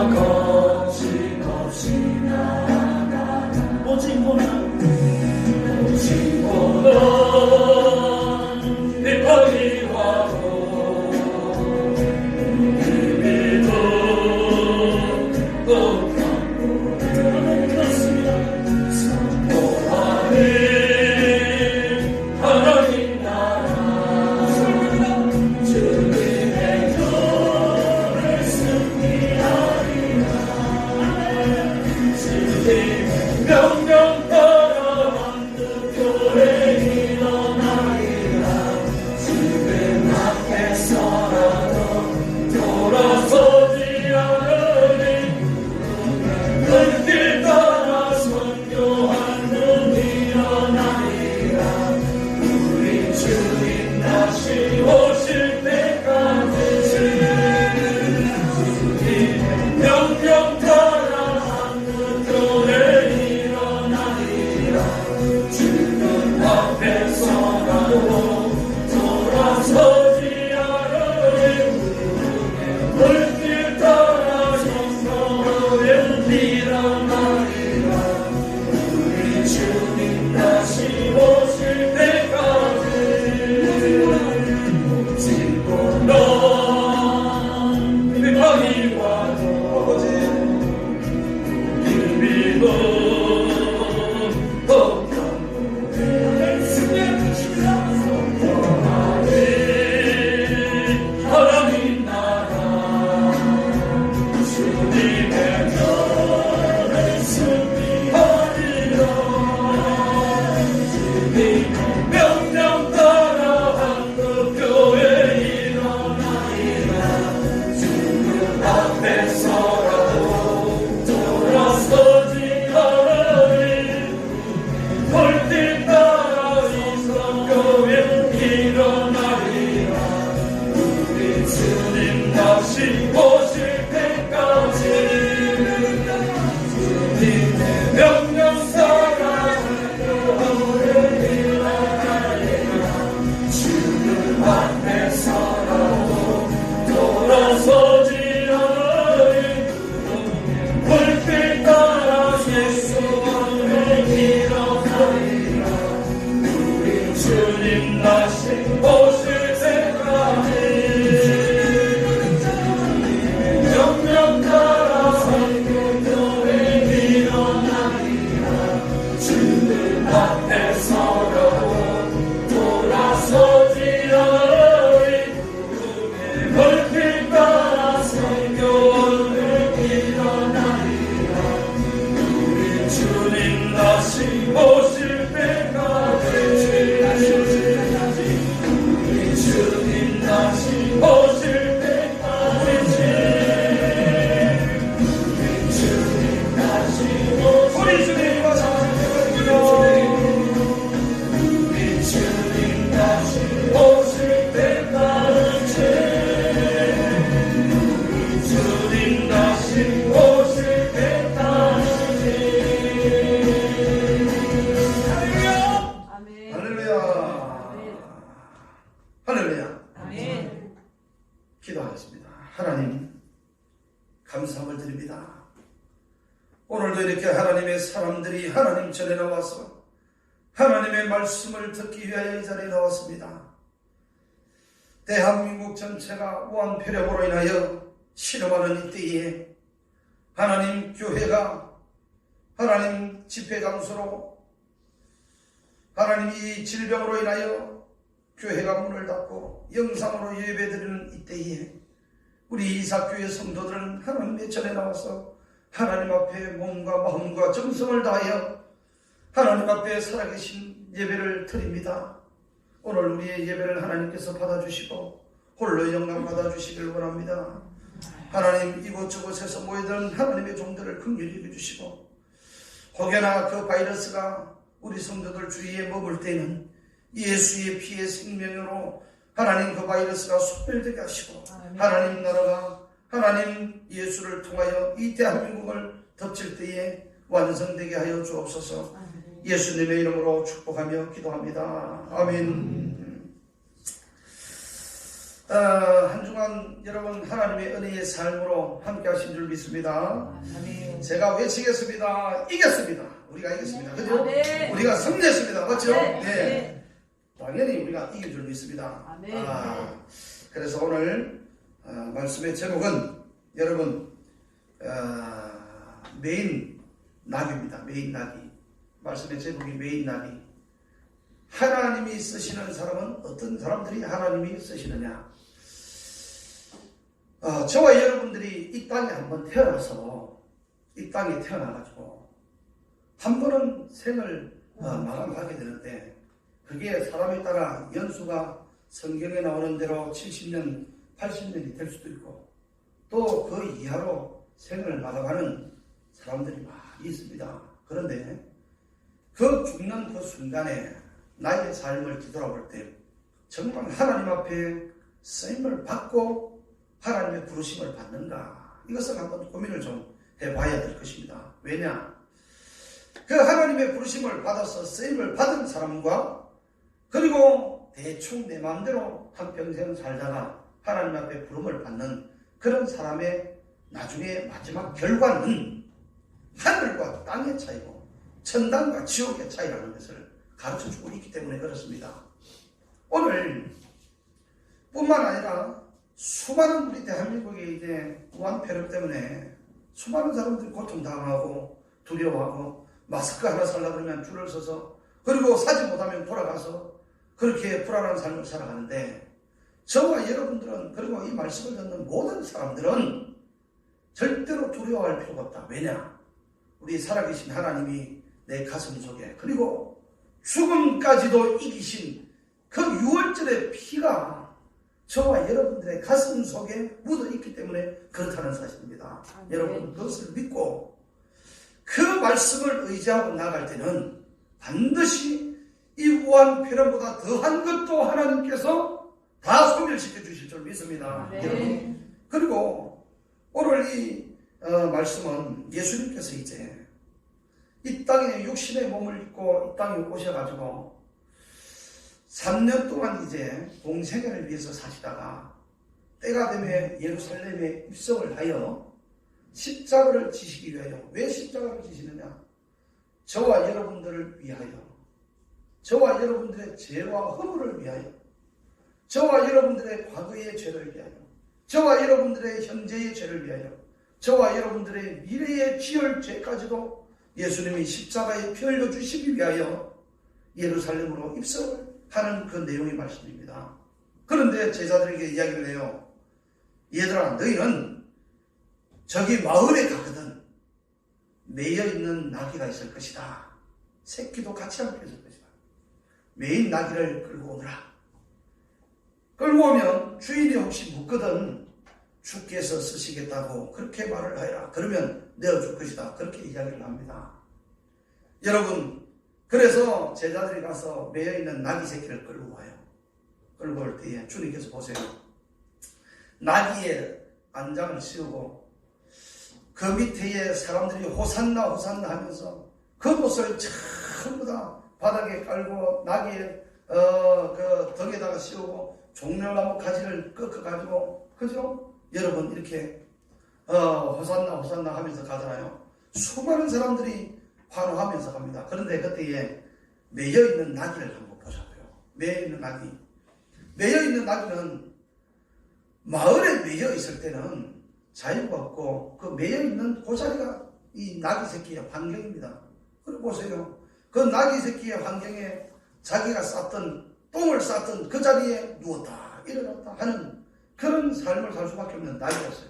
거침없이 나아가라. 오직 보는 비판이 와도 믿어 또 그렇습니다. 선포하니 하나님 나라 주님의 너를 승리하리라. 주님의 명령 따라 교회 일어나리라. 주님 앞에서라도 돌아서지 않으니 눈길 따라 선교하는 일어나리라. 우리 주님 다시 오실 때까지 주님의 명령 따라 교회 일어나리라. 주님 앞에서라도 돌아서지 않으니 물길 따라 선교하는 일어나리라. 우리 주님 다시 오실 때까지 오직고 넌 비판이 와도 믿어 하나님 나라 주님의 너를 승리하리라. 주님의 명령 따라 한국교회 일어나리라. 주님 앞에서라도 돌아서지 않으니 물길 따라 이성교회 일어나리라. 우리 주님 다시 오실 때까지 주님의 명령 따라 교회 일어나리라. 주님 앞에서라도 돌아서지 않으니 물길 따라 예수님의 일어나리라. 우리 주님 다시 오실 때까지 명령 따라 선교교회 일어나리라. 주님 앞에서라도 돌아서지 않으니 물길 따라 선교교회 일어나리라. 우리 주님 다시 오실 때까지 우리 주님 다시 오실 때까지 우리 주님 다시 우리 주님 우리 주님 다시 오실 때까지 우리 주님 다시 오실 때까지. 할렐루야. 할렐루야. 아멘. 기도하겠습니다. 하나님 감사함을 드립니다. 오늘도 이렇게 하나님의 사람들이 하나님 전에 나와서 하나님의 말씀을 듣기 위하여 이 자리에 나왔습니다. 대한민국 전체가 우한폐렴으로 인하여 실험하는 이때에 하나님 교회가 하나님 집회 장소로 하나님 이 질병으로 인하여 교회가 문을 닫고 영상으로 예배드리는 이때에 우리 이삭교회 성도들은 하나님의 전에 나와서 하나님 앞에 몸과 마음과 정성을 다하여 하나님 앞에 살아계신 예배를 드립니다. 오늘 우리의 예배를 하나님께서 받아주시고 홀로 영광 받아주시길 원합니다. 하나님 이곳저곳에서 모여든 하나님의 종들을 긍휼히 여겨주시고 혹여나 그 바이러스가 우리 성도들 주위에 머물 때는 예수의 피의 생명으로 하나님 그 바이러스가 소멸되게 하시고 하나님 나라가 하나님 예수를 통하여 이 대한민국을 덮칠 때에 완성되게 하여 주옵소서. 예수님의 이름으로 축복하며 기도합니다. 아멘. 한 주간 여러분 하나님의 은혜의 삶으로 함께 하신 줄 믿습니다. 아멘. 제가 외치겠습니다. 이겼습니다. 우리가 이겼습니다. 그죠? 아멘. 우리가 승리했습니다. 맞죠? 아멘. 네. 당연히 우리가 이길 줄 믿습니다. 아멘. 그래서 오늘 말씀의 제목은 여러분 메인 낙입니다. 메인 낙이. 말씀의 제목이 메인 낙이. 하나님이 쓰시는 사람은 어떤 사람들이 하나님이 쓰시느냐. 저와 여러분들이 이 땅에 한번 태어나서 이 땅에 태어나가지고 한 번은 생을 마감하게 되는데 그게 사람에 따라 연수가 성경에 나오는 대로 70년, 80년이 될 수도 있고 또 그 이하로 생을 마감하는 사람들이 많이 있습니다. 그런데 그 죽는 그 순간에 나의 삶을 뒤돌아볼 때 정말 하나님 앞에 쓰임을 받고 하나님의 부르심을 받는가, 이것을 한번 고민을 좀 해봐야 될 것입니다. 왜냐? 그 하나님의 부르심을 받아서 쓰임을 받은 사람과 그리고 대충 내 마음대로 한평생 살다가 하나님 앞에 부름을 받는 그런 사람의 나중에 마지막 결과는 하늘과 땅의 차이고 천당과 지옥의 차이라는 것을 가르쳐주고 있기 때문에 그렇습니다. 오늘 뿐만 아니라 수많은 우리 대한민국에 이제 무한폐렴 때문에 수많은 사람들이 고통당하고 두려워하고 마스크 하나 살려고 그러면 줄을 서서 그리고 사지 못하면 돌아가서 그렇게 불안한 삶을 살아가는데 저와 여러분들은 그리고 이 말씀을 듣는 모든 사람들은 절대로 두려워할 필요가 없다. 왜냐? 우리 살아계신 하나님이 내 가슴 속에 그리고 죽음까지도 이기신 그 유월절의 피가 저와 여러분들의 가슴 속에 묻어있기 때문에 그렇다는 사실입니다. 네. 여러분 그것을 믿고 그 말씀을 의지하고 나갈 때는 반드시 이 무한폐렴보다 더한 것도 하나님께서 다 소멸시켜 주실 줄 믿습니다. 네. 여러분. 그리고 오늘 이 말씀은 예수님께서 이제 이 땅에 육신의 몸을 입고 이 땅에 오셔가지고 3년 동안 이제 공생애를 위해서 사시다가 때가 되면 예루살렘에 입성을 하여 십자가를 지시기 위하여. 왜 십자가를 지시느냐? 저와 여러분들을 위하여, 저와 여러분들의 죄와 허물을 위하여, 저와 여러분들의 과거의 죄를 위하여, 저와 여러분들의 현재의 죄를 위하여, 저와 여러분들의 미래의 지을 죄까지도 예수님이 십자가에 피 흘려 주시기 위하여 예루살렘으로 입성을 하는 그 내용의 말씀입니다. 그런데 제자들에게 이야기를 해요. 얘들아, 너희는 저기 마을에 가거든 매여있는 나귀가 있을 것이다. 새끼도 같이 함께 있을 것이다. 매인 나귀를 끌고 오너라. 끌고 오면 주인이 혹시 묻거든 주께서 쓰시겠다고 그렇게 말을 하여라. 그러면 내어줄 것이다. 그렇게 이야기를 합니다. 여러분, 그래서 제자들이 가서 매여있는 나귀 새끼를 끌고 와요. 끌고 올 때에 주님께서 보세요. 나귀의 안장을 씌우고 그 밑에 사람들이 호산나 호산나 하면서 그것을 전부 다 바닥에 깔고 나귀의 그 덕에다가 씌우고 종려나무 가지를 꺾어가지고, 그죠? 여러분 이렇게 호산나 호산나 하면서 가잖아요. 수많은 사람들이 환호하면서 갑니다. 그런데 그때에 매여있는 나귀를 한번 보자고요. 매여있는 나귀. 매여있는 나귀는 마을에 매여있을 때는 자유가 없고 그 매여있는 그 자리가 이 나귀 새끼의 환경입니다. 그리고 보세요. 그 나귀 새끼의 환경에 자기가 쌌던 똥을 쌌던 그 자리에 누웠다 일어났다 하는 그런 삶을 살 수밖에 없는 나귀였어요.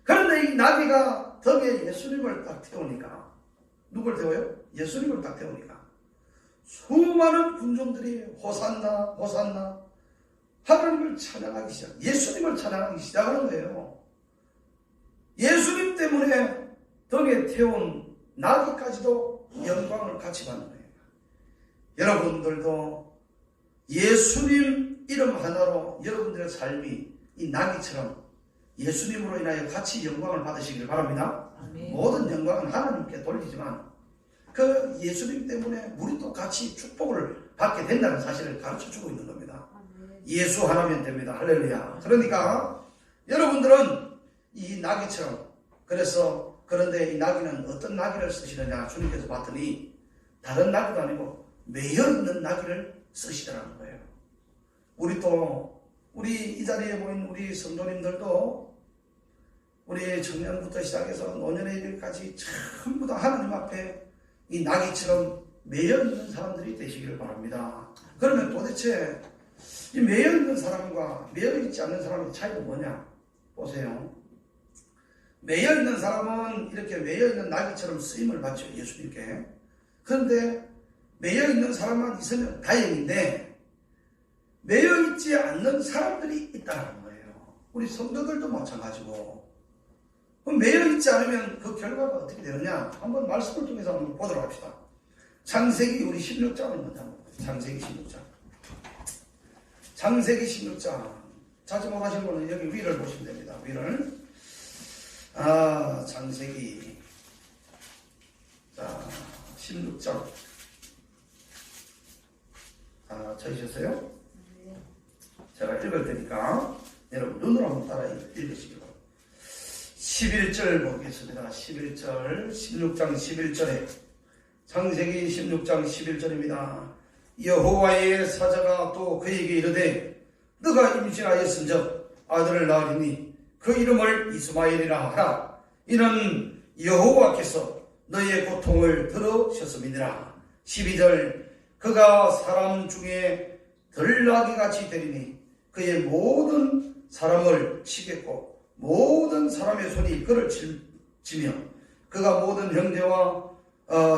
그런데 이 나귀가 덕에 예수님을 딱 태우니까, 누굴 태워요? 예수님을 딱 태우니까 수많은 군중들이 호산나 호산나 하나님을 찬양하기 시작, 예수님을 찬양하기 시작하는 거예요. 예수님 때문에 덕에 태운 나귀까지도 영광을 같이 받는 거예요. 여러분들도 예수님 이름 하나로 여러분들의 삶이 이 나귀처럼 예수님으로 인하여 같이 영광을 받으시길 바랍니다. 아멘. 모든 영광은 하나님께 돌리지만 그 예수님 때문에 우리도 같이 축복을 받게 된다는 사실을 가르쳐주고 있는 겁니다. 아멘. 예수 하나면 됩니다. 할렐루야. 그러니까 여러분들은 이 나귀처럼, 그래서 그런데 이 나귀는 어떤 나귀를 쓰시느냐 주님께서 봤더니 다른 나귀도 아니고 매여있는 나귀를 쓰시더라는 거예요. 우리 이 자리에 모인 우리 성도님들도 우리 청년부터 시작해서 노년의 일까지 전부 다 하나님 앞에 이 나귀처럼 매여있는 사람들이 되시기를 바랍니다. 그러면 도대체 이 매여있는 사람과 매여있지 않는 사람의 차이가 뭐냐? 보세요. 매여있는 사람은 이렇게 매여있는 나귀처럼 쓰임을 받죠, 예수님께. 그런데 매여있는 사람만 있으면 다행인데 매여있지 않는 사람들이 있다는 거예요. 우리 성도들도 마찬가지고. 그럼 매여있지 않으면 그 결과가 어떻게 되느냐? 한번 말씀을 통해서 한번 보도록 합시다. 창세기 우리 16장을 먼저 한번 보세요. 창세기 16장. 창세기 16장. 찾지 못하신 분은 여기 위를 보시면 됩니다. 위를. 창세기. 자, 16장. 찾으셨어요? 제가 읽을 테니까 여러분 눈으로 한번 따라 읽으시기 바랍니다. 11절 보겠습니다. 11절, 16장 11절에 창세기 16장 11절입니다. 여호와의 사자가 또 그에게 이르되 너가 임신하였은즉 아들을 낳으리니 그 이름을 이스마엘이라 하라. 이는 여호와께서 너의 고통을 들으셨음이니라. 12절 그가 사람 중에 들나귀같이 되리니 그의 모든 사람을 치겠고 모든 사람의 손이 그를 치며 그가 모든 형제와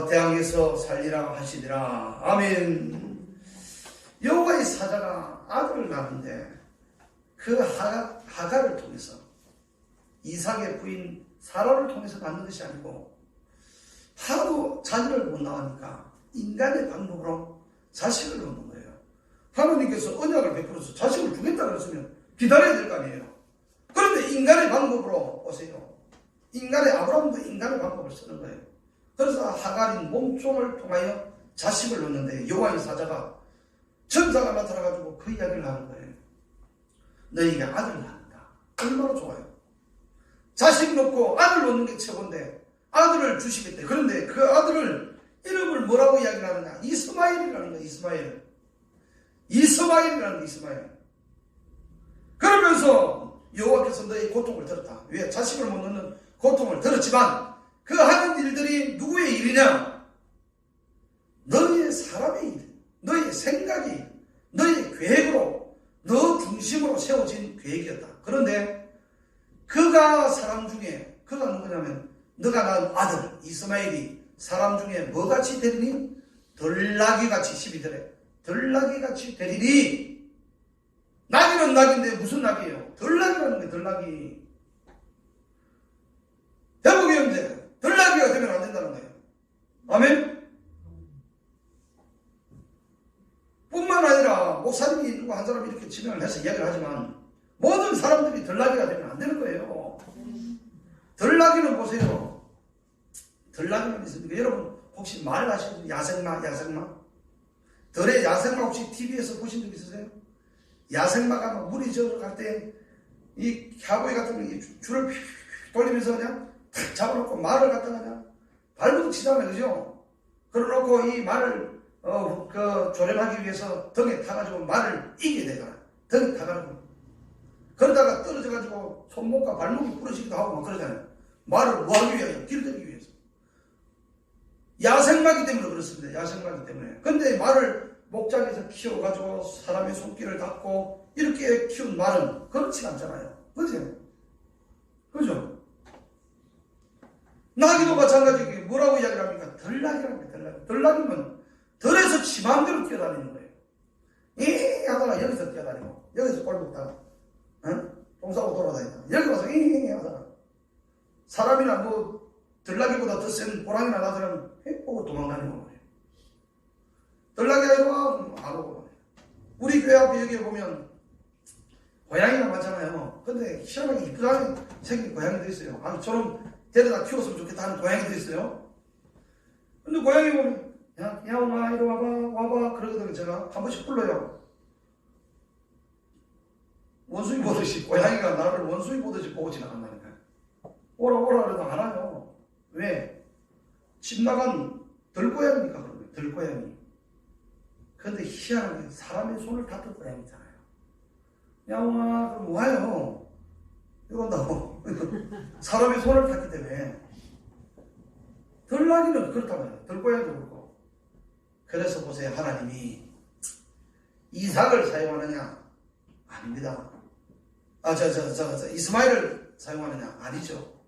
대항에서 살리라 하시니라. 아멘. 여호와의 사자가 아들을 낳는데 그 하가를 통해서 이삭의 부인 사라를 통해서 낳는 것이 아니고 하도 자녀를 못 낳으니까 인간의 방법으로 자식을 낳는 거예요. 하나님께서 언약을 베풀어서 자식을 주겠다 그랬으면 기다려야 될 거 아니에요. 그런데 인간의 방법으로 보세요. 인간의 아브라함도 인간의 방법을 쓰는 거예요. 그래서 하갈인 몸종을 통하여 자식을 낳는데 여호와의 사자가 천사가 나타나가지고 그 이야기를 하는 거예요. 너희에게 아들을 낳는다. 얼마나 좋아요. 자식 놓고 아들 놓는 게 최고인데 아들을 주시겠대. 그런데 그 아들을 이름을 뭐라고 이야기를 하느냐? 이스마엘이라는 거예요. 이스마엘. 이스마엘이라는 거 이스마엘. 그러면서 여호와께서 너의 고통을 들었다. 왜? 자식을 못 낳는 고통을 들었지만 그 하는 일들이 누구의 일이냐? 너의 사람의 일, 너의 생각의 일, 너의 계획으로 너 중심으로 세워진 계획이었다. 그런데 그가 사람 중에 그가 누구냐면 너가 낳은 아들 이스마엘이 사람 중에 뭐같이 되리니? 들나귀같이 12절에 들나귀같이 되리니. 나귀는 나귀인데 무슨 나귀예요? 들나귀라는 게 들나귀. 대목이 형제 들나귀가 되면 안 된다는 거예요. 아멘. 뿐만 아니라 목사님이 누구 한 사람이 이렇게 지명을 해서 이야기를 하지만 모든 사람들이 들나귀가 되면 안 되는 거예요. 들나귀는 보세요. 들나귀는 있습니까? 여러분 혹시 말 아시는 야생마? 들의 야생마 혹시 TV에서 보신 적 있으세요? 야생마가 막 물이 저어갈 때 이 갸보이 같은 줄을 돌리면서 그냥 탁 잡아놓고 말을 갖다가 그냥 발부둥 치잖아요. 그죠? 그러놓고 이 말을 조련하기 위해서 등에 타가지고 말을 이기게 되잖아요. 등에 타가지고 그러다가 떨어져가지고 손목과 발목이 부러지기도 하고 막 그러잖아요. 말을 뭐하기 위하여? 길들이기 위해서. 야생마기 때문에 그렇습니다. 야생마기 때문에. 근데 말을 목장에서 키워가지고 사람의 손길을 닦고 이렇게 키운 말은 그렇지 않잖아요. 그죠? 그죠? 나귀도 마찬가지게 뭐라고 이야기를 합니까? 들나귀라는 거예요. 들나귀. 들나귀면 들에서 지 마음대로 뛰어다니는 거예요. 이 하다가 여기서 뛰어다니고 여기서 꼴 먹다가 똥 싸고 돌아다니다 여기 와서 하다가 사람이나 뭐 들나귀보다 더 센 호랑이나 나들은 보고 도망다니는 거예요. 들나귀가 이러면 안 오고. 우리 교회 앞에 여기에 보면 고양이가 많잖아요. 근데 희한하게 이쁘게 생긴 고양이도 있어요. 아니 저런 데려다 키웠으면 좋겠다 하는 고양이도 있어요. 근데 고양이 보면 야 엄마 이리 와봐 그러거든요. 제가 한 번씩 불러요. 원숭이 보듯이, 고양이가 나를 원숭이 보듯이 보고 지나간다니까. 오라 오라 그래도 안 와요. 왜? 집 나간 들고양이니까 그런 거예요. 들고양이. 그런데 희한하게 사람의 손을 닿던 고양이잖아요. 야옹아 그럼 와요. 이런다고. 사람의 손을 닿기 때문에. 들나기는 그렇다고요. 들고양이도 그렇고. 그래서 보세요. 하나님이 이삭을 사용하느냐? 아닙니다. 이스마엘을 사용하느냐? 아니죠.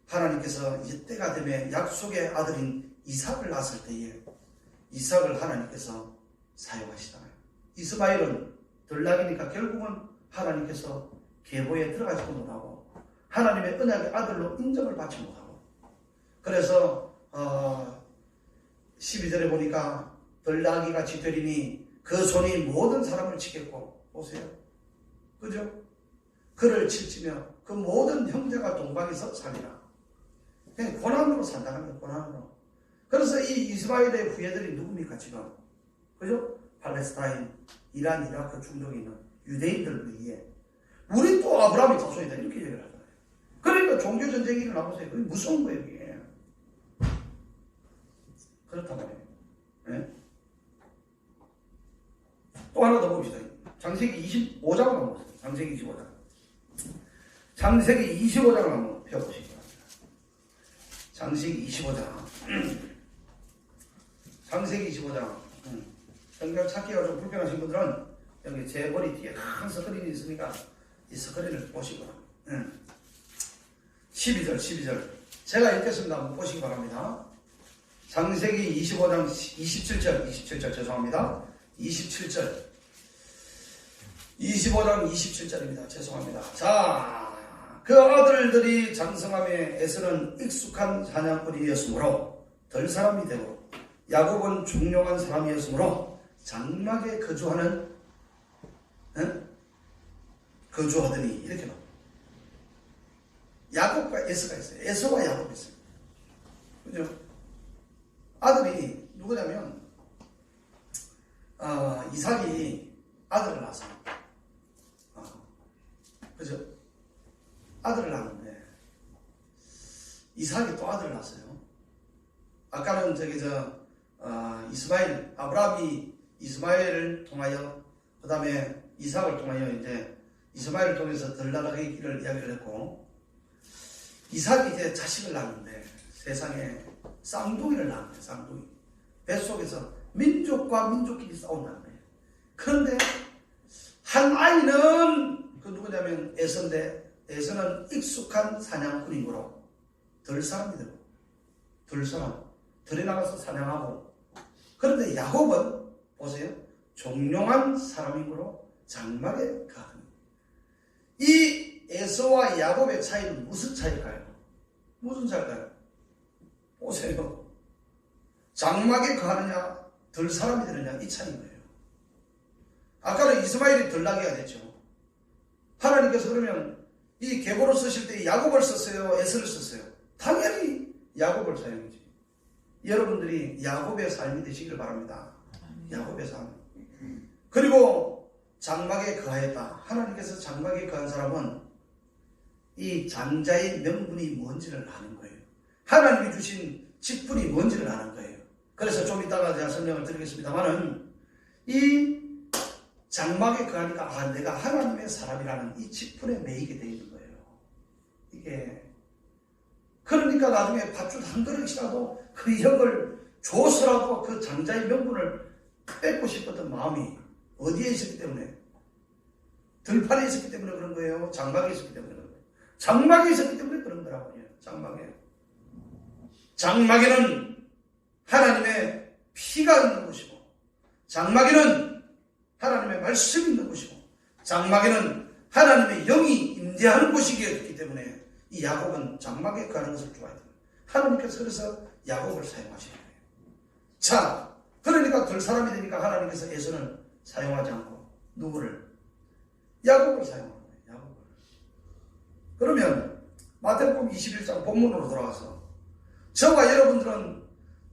하나님께서 이제 때가 되면 약속의 아들인 이삭을 낳았을 때에 이삭을 하나님께서 사용하시잖아요. 이스마엘은 들락이니까 결국은 하나님께서 계보에 들어가지도 못하고 하나님의 언약의 아들로 인정을 받지 못하고 그래서 12절에 보니까 들락이 같이 되리니 그 손이 모든 사람을 치겠고 보세요. 그죠? 그를 칠지며 그 모든 형제가 동방에서 살리라. 그냥 고난으로 산다는 거예요. 고난으로. 그래서 이 이스라엘의 후예들이 누굽니까 지금? 그죠? 팔레스타인, 이란, 이라크, 중동에 있는 유대인들 위에 우리 또 아브라함이 자손이다 이렇게 얘기를 하잖아요. 그러니까 종교전쟁이 일어나보세요. 그게 무서운 거예요. 이게. 그렇단 말이에요. 네? 또 하나 더 봅시다. 창세기 25장을 한번 보세요. 창세기 25장. 창세기 25장을 한번 펴보시기 바랍니다. 창세기 25장. 창세기 25장. 성경 찾기가 좀 불편하신 분들은 여기 제 머리 뒤에 큰 스크린이 있으니까 이 스크린을 보시고 12절 제가 읽겠습니다. 한번 보시기 바랍니다. 창세기 25장 27절 죄송합니다. 27절 25장 27절입니다. 죄송합니다. 자, 그 아들들이 장성함에 에서는 익숙한 사냥꾼이었으므로 덜 사람이 되고 야곱은 중용한 사람이었으므로 장막에 거주하더니 이렇게 나옵니다. 야곱과 에서가 있어요. 에서와 야곱이 있어요. 그죠? 아들이 누구냐면 이삭이 아들을 낳았어요. 그죠? 아들을 낳았는데 이삭이 또 아들을 낳았어요. 아까는 이스마엘, 아브라함이 이스마엘을 통하여 그 다음에 이삭을 통하여 이제 이스마엘을 통해서 들나라기를 이야기를 했고 이삭이 이제 자식을 낳았는데 세상에 쌍둥이를 낳았는데 쌍둥이 뱃속에서 민족과 민족끼리 싸운다는 거예요. 그런데 한 아이는 그 누구냐면 에서인데 에서는 익숙한 사냥꾼이므로 덜 사람이 되고 덜 사람 들에 나가서 사냥하고 그런데 야곱은 보세요. 종용한 사람이므로 장막에 가더니 이 에서와 야곱의 차이는 무슨 차이일까요? 무슨 차이일까요? 보세요. 장막에 가느냐 덜 사람이 되느냐 이 차이인 거예요. 아까는 이스마엘이 덜 나게가 됐죠. 하나님께서 그러면 이 계보를 쓰실 때 야곱을 썼어요? 에서를 썼어요? 당연히 야곱을 사용했지. 여러분들이 야곱의 삶이 되시길 바랍니다. 야곱의 삶. 그리고 장막에 거하였다. 하나님께서 장막에 거한 사람은 이 장자의 명분이 뭔지를 아는 거예요. 하나님이 주신 직분이 뭔지를 아는 거예요. 그래서 좀 이따가 제가 설명을 드리겠습니다만은 이 장막에 거하니까 내가 하나님의 사람이라는 이 직분에 매이게 되어 있는 거예요. 이게 그러니까 나중에 밧줄 한 그릇이라도 그 형을 줘서라도 그 장자의 명분을 뺏고 싶었던 마음이 어디에 있었기 때문에 들판에 있었기 때문에 그런 거예요. 장막에 있었기 때문에 그런 거예요. 장막에 있었기 때문에 그런 거라고요. 장막에는 하나님의 피가 있는 곳이고 장막에는 하나님의 말씀이 있는 곳이고 장막에는 하나님의 영이 임재하는 곳이기 때문에 이 야곱은 장막에 가는 것을 좋아해요. 하나님께서 그래서 야곱을 사용하시는 거예요. 자, 그러니까 덜 사람이 되니까 하나님께서 에서는 사용하지 않고 누구를? 야곱을 사용하는 거예요. 야곱을. 그러면 마태복음 21장 본문으로 돌아가서 저와 여러분들은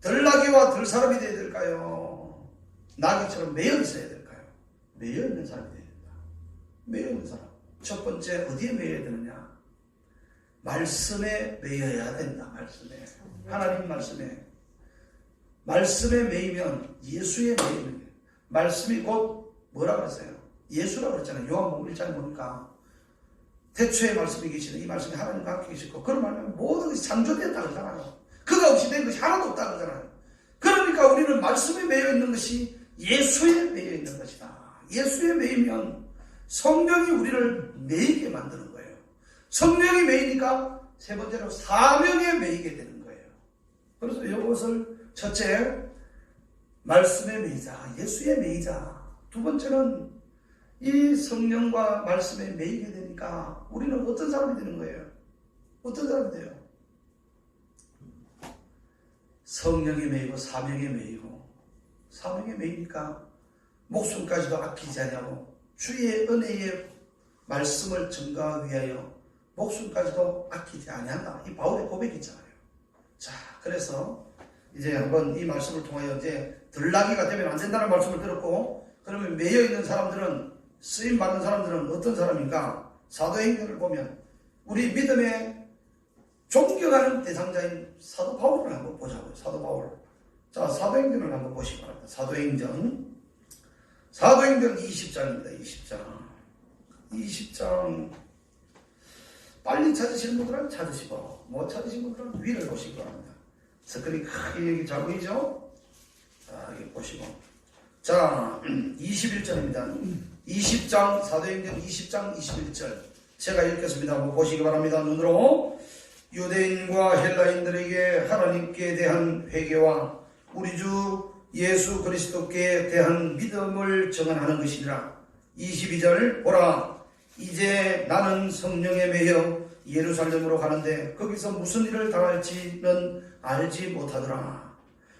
덜 나귀와 덜 사람이 되어야 될까요? 나귀처럼 매여 있어야 될까요? 매여 있는 사람이 되어야 된다. 매여 있는 사람. 첫 번째 어디에 매여야 되느냐? 말씀에 매여야 된다. 말씀에. 하나님 말씀에. 말씀에 매이면 예수에 매이는 거예요. 말씀이 곧 뭐라 그랬어요? 예수라고 그랬잖아요. 요한복음 1장에 보니까 태초에 말씀이 계시는 이 말씀이 하나님과 함께 계시고 그런 말하면 모든 것이 창조되었다고 그러잖아요. 그가 없이 된 것이 하나도 없다고 그러잖아요. 그러니까 우리는 말씀에 매여 있는 것이 예수에 매여 있는 것이다. 예수에 매이면 성령이 우리를 매이게 만드는 거예요. 성령이 매이니까 세 번째로 사명에 매이게 되는 거예요. 그래서 이것을 첫째, 말씀에 매이자, 예수에 매이자. 두 번째는 이 성령과 말씀에 매이게 되니까 우리는 어떤 사람이 되는 거예요? 어떤 사람이 돼요? 성령에 매이고 사명에 매이고. 사명에 매이니까 목숨까지도 아끼지 않냐고 주의 은혜의 말씀을 증거하기 위하여 목숨까지도 아끼지 아니한다. 이 바울의 고백이 있잖아요. 자, 그래서 이제 한번 이 말씀을 통하여 이제 들나귀가 되면 안 된다는 말씀을 들었고, 그러면 매여 있는 사람들은, 쓰임 받는 사람들은 어떤 사람인가? 사도행전을 보면 우리 믿음의 존경하는 대상자인 사도 바울을 한번 보자고요. 사도 바울. 자, 사도행전을 한번 보시기 바랍니다. 사도행전 20장입니다. 20장 빨리 찾으시는 분들은 찾으시고 못 찾으신 분들은 위를 보시기 바랍니다. 스크린 크게 여기 잘 보이죠? 자, 여기 보시고, 자, 21절입니다. 20장 사도행전 20장 21절 제가 읽겠습니다. 한번 보시기 바랍니다. 눈으로. 유대인과 헬라인들에게 하나님께 대한 회개와 우리 주 예수 그리스도께 대한 믿음을 증언하는 것이니라. 22절 보라, 이제 나는 성령에 매여 예루살렘으로 가는데 거기서 무슨 일을 당할지는 알지 못하더라.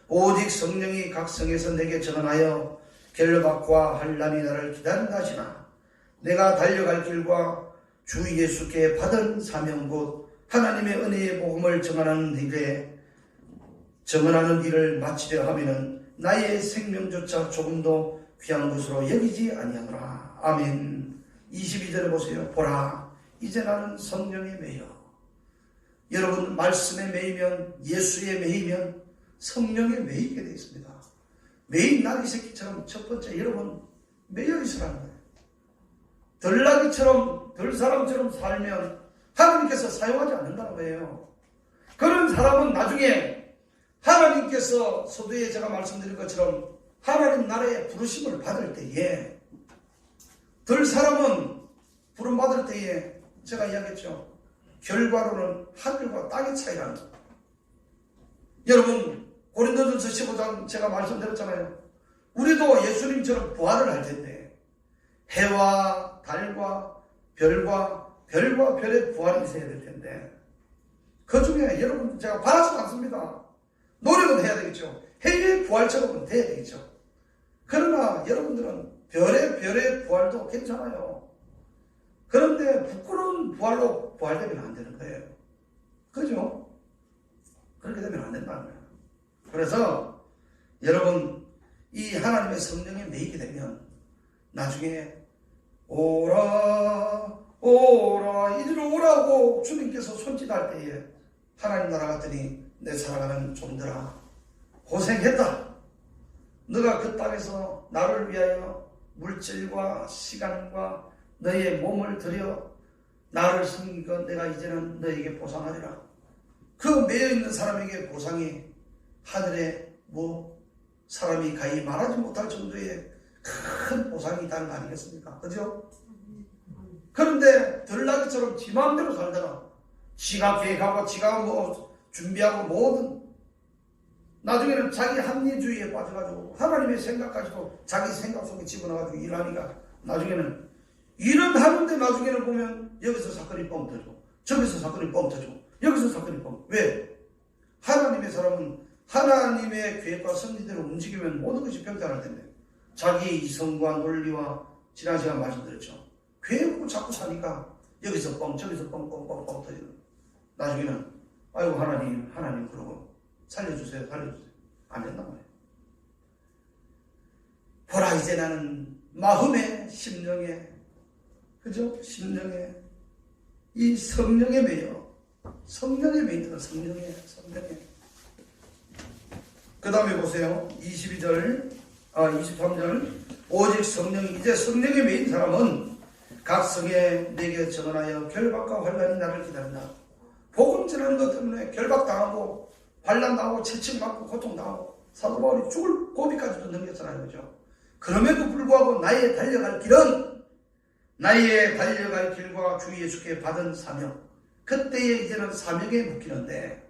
오직 성령이 각 성에서 내게 전하여 겔르박과 할람이 나를 기다린다 하시나 내가 달려갈 길과 주 예수께 받은 사명 곧 하나님의 은혜의 복음을 증언하는 일을 마치려 하면은 나의 생명조차 조금도 귀한 것으로 여기지 아니하노라. 아멘. 22절에 보세요. 보라, 이제 나는 성령에 매여. 여러분, 말씀에 매이면, 예수에 매이면 성령에 매이게 되어 있습니다. 매인 나귀 새끼처럼 첫 번째 여러분 매여 있으라는 거예요. 들나귀처럼, 들사람처럼 살면 하나님께서 사용하지 않는다는 거예요. 그런 사람은 나중에 하나님께서 서두에 제가 말씀드린 것처럼 하나님 나라의 부르심을 받을 때에, 들사람은 부름 받을 때에 제가 이야기했죠. 결과로는 하늘과 땅의 차이라는 거. 여러분, 고린도전서 15장 제가 말씀드렸잖아요. 우리도 예수님처럼 부활을 할 텐데 해와 달과 별과 별의 부활이 있어야 될 텐데 그 중에 여러분 제가 바라지 않습니다. 노력은 해야 되겠죠. 해의 부활처럼은 돼야 되겠죠. 그러나 여러분들은 별의 부활도 괜찮아요. 그런데 부끄러운 부활로 부활되면 안 되는 거예요. 그죠? 그렇게 되면 안 된다는 거예요. 그래서 여러분, 이 하나님의 성령에 매이게 되면 나중에 오라 이리로 오라고 주님께서 손짓할 때에 하나님 나라 갔더니 내 사랑하는 종들아 고생했다. 너가 그 땅에서 나를 위하여 물질과 시간과 너의 몸을 들여 나를 섬긴 것 내가 이제는 너에게 보상하리라. 그 매여있는 사람에게 보상이 하늘에 사람이 가히 말하지 못할 정도의 큰 보상이 있다는 거 아니겠습니까? 그죠? 그런데 들나귀처럼 지 마음대로 살다가 지가 계획하고 지가 준비하고 모든 나중에는 자기 합리주의에 빠져가지고 하나님의 생각까지도 자기 생각 속에 집어넣어가지고 일하니까 나중에는 일은 하는데 나중에는 보면 여기서 사건이 뻥 터져, 저기서 사건이 뻥 터져, 여기서 사건이 뻥. 왜? 하나님의 사람은 하나님의 계획과 섭리대로 움직이면 모든 것이 평탄할 텐데 자기 이성과 논리와 지난 시간 말씀드렸죠. 계획을 자꾸 사니까 여기서 뻥 저기서 뻥 터지는. 나중에는 아이고 하나님 그러고 살려주세요. 안 된단 말이에요. 보라, 이제 나는 마음에 심령에 그죠? 심령에. 이 성령의 매여. 성령의 매입니다. 성령의. 그 다음에 보세요. 23절. 오직 성령이, 이제 성령의 매인 사람은 각 성에 내게 정언하여 결박과 환난이 나를 기다린다. 복음 전하는 것 때문에 결박당하고 환난당하고 채찍맞고 고통당하고 사도 바울이 죽을 고비까지도 넘겼잖아요. 그죠? 그럼에도 불구하고 나의 달려갈 길과 주 예수께 받은 사명, 그때에 이제는 사명에 묶이는데,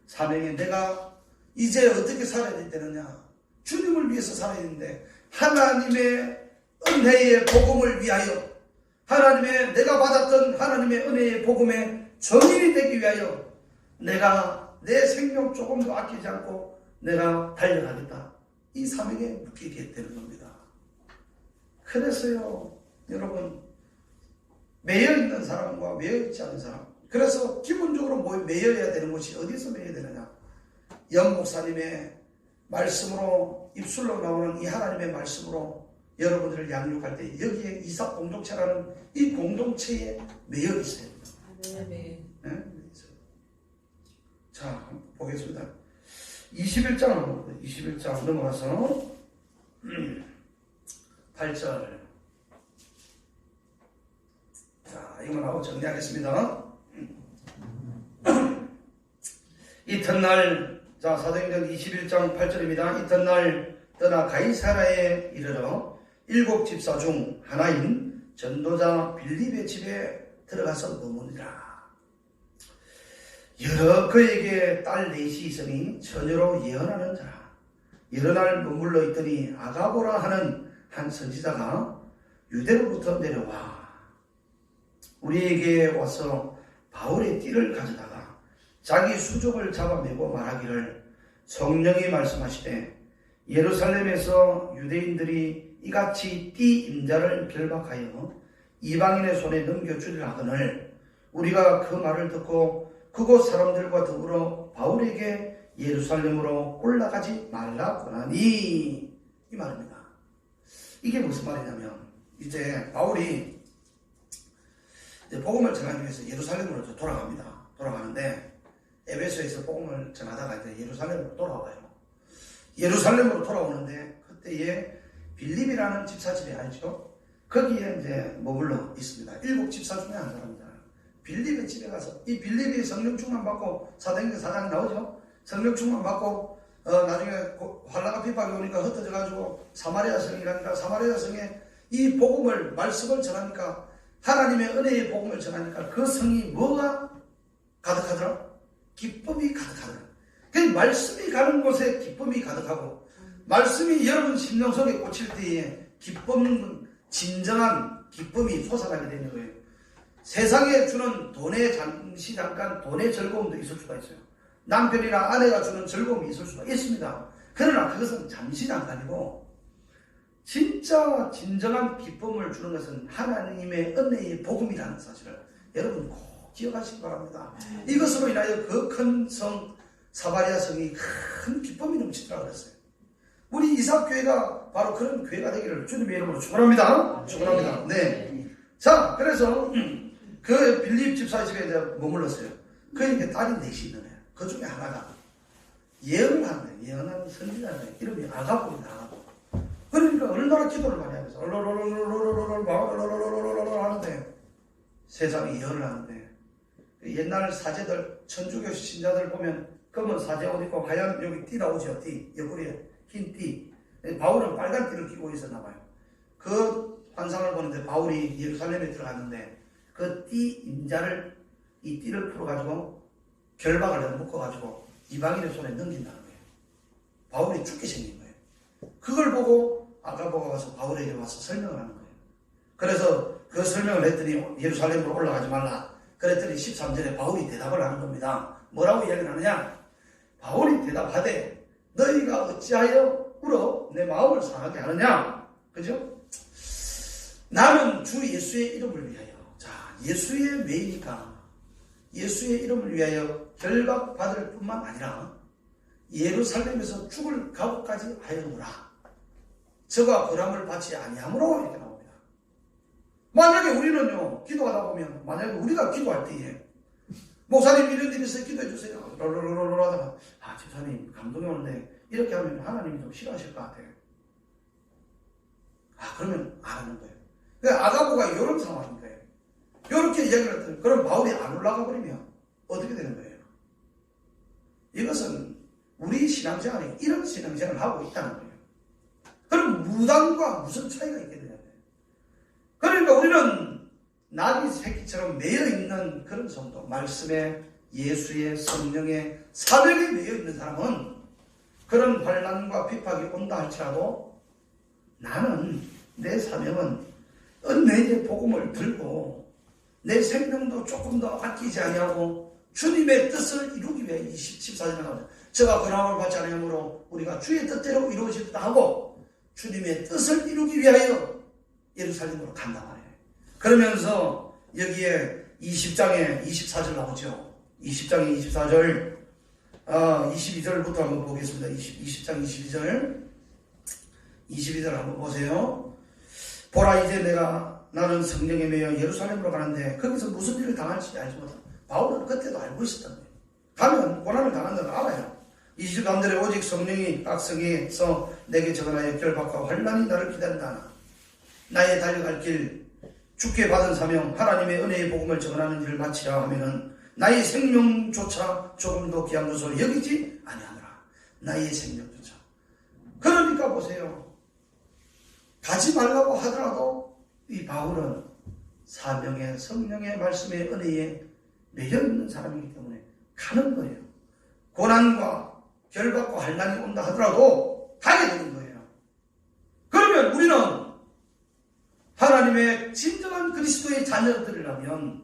사명에 내가 이제 어떻게 살아야 되느냐? 주님을 위해서 살아야 되는데, 하나님의 은혜의 복음을 위하여, 하나님의 내가 받았던 하나님의 은혜의 복음의 정인이 되기 위하여 내가 내 생명 조금도 아끼지 않고 내가 달려가겠다. 이 사명에 묶이게 되는 겁니다. 그래서요, 여러분, 매여있는 사람과 매여있지 않은 사람, 그래서 기본적으로 매여야 되는 것이 어디서 매여야 되느냐? 연 목사님의 말씀으로, 입술로 나오는 이 하나님의 말씀으로 여러분들을 양육할 때 여기에 이삭 공동체라는 이 공동체에 매여 있어요. 네? 자, 한번 보겠습니다. 21장 넘어가서 8절. 자, 이건 하고 정리하겠습니다. 이튿날, 자, 사도행전 21장 8절입니다. 이튿날 떠나 가이사라에 이르러 7 집사 중 하나인 전도자 빌립의 집에 들어가서 머무니라. 여러 그에게 딸 넷이 있으니 처녀로 예언하는 자라. 여러 날 머물러 있더니 아가보라 하는 한 선지자가 유대로부터 내려와 우리에게 와서 바울의 띠를 가져다가 자기 수족을 잡아매고 말하기를, 성령이 말씀하시되 예루살렘에서 유대인들이 이같이 띠 임자를 결박하여 이방인의 손에 넘겨주리라 하거늘 우리가 그 말을 듣고 그곳 사람들과 더불어 바울에게 예루살렘으로 올라가지 말라 권하니, 이 말입니다. 이게 무슨 말이냐면, 이제 바울이 이제 복음을 전하기 위해서 예루살렘으로 돌아갑니다. 돌아가는데 에베소에서 복음을 전하다가 이제 예루살렘으로 돌아와요. 예루살렘으로 돌아오는데 그때에 빌립이라는 집사 집에 알죠? 거기에 이제 머물러 있습니다. 7 집사 중에 한 사람이잖아요. 빌립의 집에 가서, 이 빌립이 성령 충만 받고, 사도행전 4장 나오죠? 성령 충만 받고 나중에 환란과 핍박이 오니까 흩어져 가지고 사마리아 성이라니까, 사마리아 성에 이 복음을, 말씀을 전하니까, 하나님의 은혜의 복음을 전하니까 그 성이 뭐가 가득하더라? 기쁨이 가득하더라. 그 말씀이 가는 곳에 기쁨이 가득하고, 말씀이 여러분 심령 속에 꽂힐 때에 기쁨은, 진정한 기쁨이 솟아나게 되는 거예요. 세상에 주는 잠깐 돈의 즐거움도 있을 수가 있어요. 남편이나 아내가 주는 즐거움이 있을 수가 있습니다. 그러나 그것은 잠시 잠깐이고, 진짜 진정한 기쁨을 주는 것은 하나님의 은혜의 복음이라는 사실을 여러분 꼭 기억하시기 바랍니다. 이것으로 인하여 그 큰 성 사마리아 성이 큰 기쁨이 넘치더라 그랬어요. 우리 이삭교회가 바로 그런 교회가 되기를 주님의 이름으로 축원합니다. 축원합니다. 네. 자, 그래서 그 빌립 집사의 집에 이제 머물렀어요. 그에게 딸이 넷이 있는 거예요. 그 중에 하나가 예언을 하는 거예요. 예언하는 선지자는 거예요. 이름이 아가보입니다. 아가보. 그러니까 얼마나 기도를 많이 하면서 하는데, 세상에 예언을 하는데, 옛날 사제들, 천주교 신자들 보면 검은 사제 옷 입고 하얀 여기 띠 나오죠. 띠, 옆구리에 흰 띠. 바울은 빨간 띠를 끼고 있었나 봐요. 그 환상을 보는데 바울이 예루살렘에 들어갔는데 그 띠 임자를, 이 띠를 풀어가지고 결박을 묶어가지고 이방인의 손에 넘긴다는 거예요. 바울이 죽게 생긴 거예요. 그걸 보고 아가보가 와서 바울에게 와서 설명을 하는 거예요. 그래서 그 설명을 했더니 예루살렘으로 올라가지 말라. 그랬더니 13절에 바울이 대답을 하는 겁니다. 뭐라고 이야기를 하느냐? 바울이 대답하되 너희가 어찌하여 울어 내 마음을 상하게 하느냐? 그죠? 나는 주 예수의 이름을 위하여, 자, 예수의 매이니까 예수의 이름을 위하여 결박받을 뿐만 아니라 예루살렘에서 죽을 각오까지 하였노라. 저가 고난을 받지 아니하므로, 이렇게 나옵니다. 만약에 우리는요, 기도하다 보면, 만약에 우리가 기도할 때에, 목사님 이런 일이 있어요, 기도해 주세요. 롤롤롤롤 하다가, 집사님, 감동이 오는데, 이렇게 하면 하나님이 좀 싫어하실 것 같아요. 그러면 안 하는 거예요. 그러니까 아가보가 이런 상황인 거예요. 이렇게 이야기를 했더니, 그럼 바울이 안 올라가 버리면 어떻게 되는 거예요? 이것은 우리 신앙생활에 이런 신앙생활을 하고 있다는 거예요. 그럼 무당과 무슨 차이가 있게 되냐고요. 그러니까 우리는 나비 새끼처럼 매여있는 그런 성도, 말씀에, 예수의, 성령의, 사명에 매여있는 사람은 그런 환난과 핍박이 온다 할지라도 나는, 내 사명은 은혜의 복음을 들고 내 생명도 조금 더 아끼지 아니하고 주님의 뜻을 이루기 위해 14절에 나오죠. 저가 권함을 받지 않으므로 우리가 주의 뜻대로 이루어지다 하고 주님의 뜻을 이루기 위하여 예루살렘으로 간단 말이에요. 그러면서 여기에 20장에 24절 나오죠. 20장에 24절, 22절부터 한번 보겠습니다. 20장 22절 한번 보세요. 보라, 이제 나는 성령에 매여 예루살렘으로 가는데 거기서 무슨 일을 당할지 알지 못한다. 바울은 그때도 알고 있었던 거예요. 가면 고난을 당한다는 걸 알아요. 23절에 오직 성령이 각성에서 내게 전하여 결박과 환난이 나를 기다린다. 나의 달려갈 길, 주께 받은 사명, 하나님의 은혜의 복음을 전하는 일을 마치라 하면은 나의 생명조차 조금도 귀한 것으로 여기지 아니하노라. 나의 생명조차. 그러니까 보세요. 가지 말라고 하더라도 이 바울은 사명의, 성령의 말씀의 은혜에 매여있는 사람이기 때문에 가는 거예요. 고난과 결박과 환난이 온다 하더라도 가게 되는 거예요. 그러면 우리는 하나님의 진정한 그리스도의 자녀들이라면,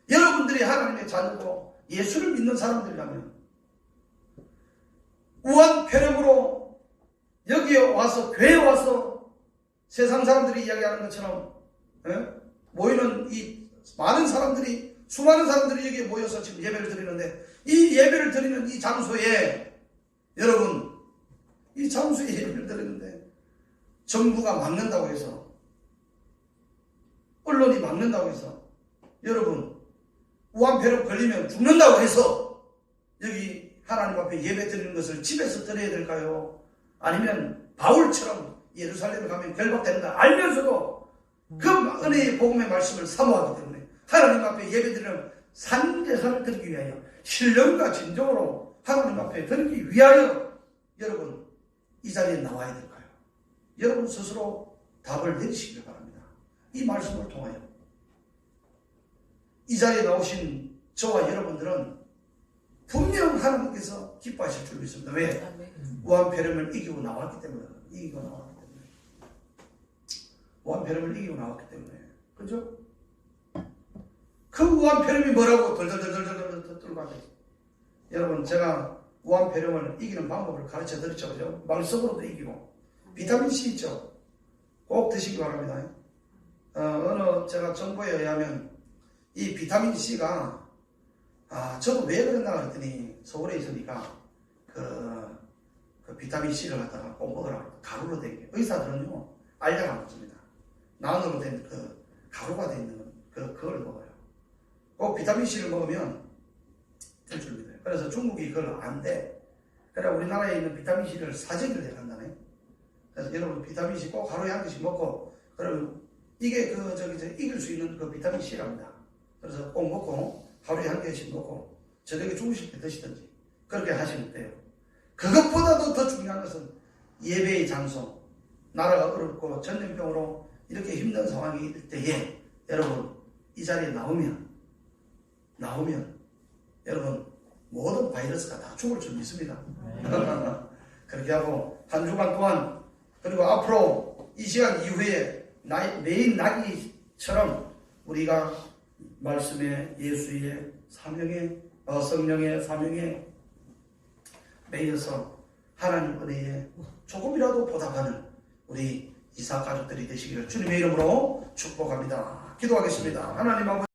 여러분들이 하나님의 자녀고 예수를 믿는 사람들이라면 우한폐렴으로 여기에 와서, 교회에 와서 세상 사람들이 이야기하는 것처럼 모이는 이 많은 사람들이, 수많은 사람들이 여기에 모여서 지금 예배를 드리는데, 이 예배를 드리는 이 장소에, 여러분, 이 장소에 예배를 드리는데 정부가 막는다고 해서, 언론이 막는다고 해서, 여러분 우한폐렴 걸리면 죽는다고 해서 여기 하나님 앞에 예배 드리는 것을 집에서 드려야 될까요? 아니면 바울처럼 예루살렘에 가면 결박되는 걸 알면서도 그 은혜의 복음의 말씀을 사모하기 때문에 하나님 앞에 예배 드리는 산제사를 드리기 위하여, 신령과 진정으로 하나님 앞에 드리기 위하여 여러분 이 자리에 나와야 될까요? 여러분 스스로 답을 내리시길 바랍니다. 이 말씀을 통하여 이 자리에 나오신 저와 여러분들은 분명 하나님께서 기뻐하실 줄 믿습니다. 왜? 우한폐렴을 이기고 나왔기 때문에. 우한폐렴을 이기고 나왔기 때문에. 그죠? 그 우한폐렴이 뭐라고 덜덜덜덜덜 뚫고 가겠어요. 여러분, 제가 우한폐렴을 이기는 방법을 가르쳐 드렸죠. 그죠? 말씀으로도 이기고. 비타민C 있죠? 꼭 드시기 바랍니다. 제가 정보에 의하면 이 비타민C가, 저도 왜 그랬나 했더니 서울에 있으니까 그 비타민C를 갖다가 꼭 먹으라고 가루로 된 게, 의사들은요 알약 안 먹습니다. 나은으로 된 그 가루가 돼 있는 그걸 먹어요. 꼭 비타민C를 먹으면 될 줄 믿어요. 그래서 중국이 그걸 안 돼. 그래 우리나라에 있는 비타민C를 사재기를 해간다네. 그래서 여러분 비타민C 꼭 하루에 한 개씩 먹고, 그러면 이게 이길 수 있는 그 비타민C랍니다. 그래서 꼭 먹고 하루에 한 개씩 먹고 저녁에 주무실 때 드시든지 그렇게 하시면 돼요. 그것보다도 더 중요한 것은 예배의 장소, 나라가 어렵고 전염병으로 이렇게 힘든 상황이 있을 때에 여러분 이 자리에 나오면 여러분 모든 바이러스가 다 죽을 줄 믿습니다. 그렇게 하고 한 주간 동안, 그리고 앞으로 이 시간 이후에 매일 나기처럼 우리가 말씀의, 예수의 사명에, 성령의 사명에 매여서 하나님 은혜에 조금이라도 보답하는 우리 이삭 가족들이 되시기를 주님의 이름으로 축복합니다. 기도하겠습니다. 하나님 아버지,